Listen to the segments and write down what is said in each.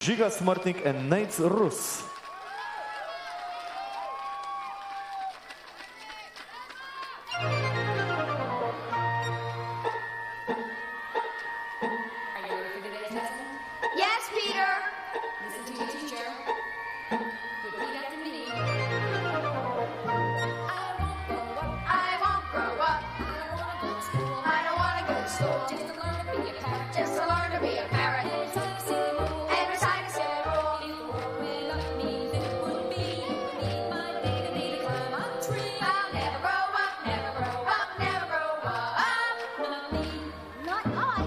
Žiga Smrtnik and Nejc Rus. Yes, Peter. Listen to your teacher. Repeat after me. I won't grow up. I don't wanna go to school. Just to learn to be a parrot. Just to learn to be a parrot. And recite a silly rule. Growing up means it would be my day to day to climb a tree. I'll never grow up, never grow up, never grow up. Not me. Not I.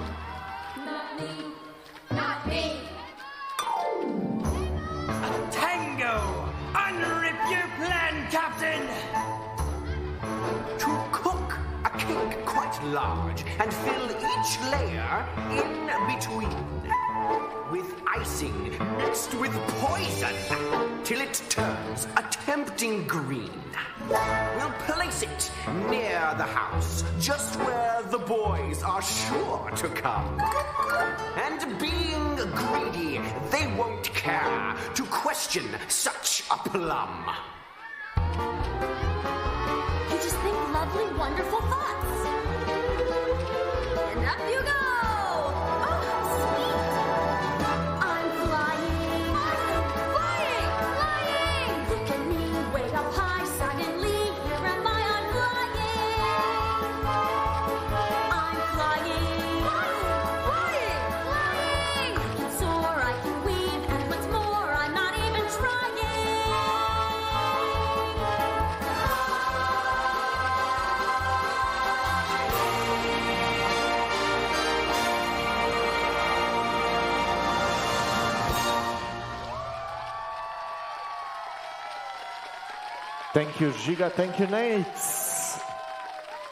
Not me. Not me. Tango! Unrip your plan, Captain! To cook a cake quite large and fill each layer in between. With icing mixed with poison till it turns a tempting green. We'll place it near the house, just where the boys are sure to come. And being greedy, they won't care to question such a plum. You just think lovely, wonderful thoughts. And up you go. Oh, sweet. I'm flying. Awesome. Flying. Flying. Look at me way up high. Suddenly, here am I. I'm flying. I'm flying. Awesome. Flying. Flying. I can soar, I can weave, and what's more, I'm not even trying. Thank you, Žiga. Thank you, Nejc.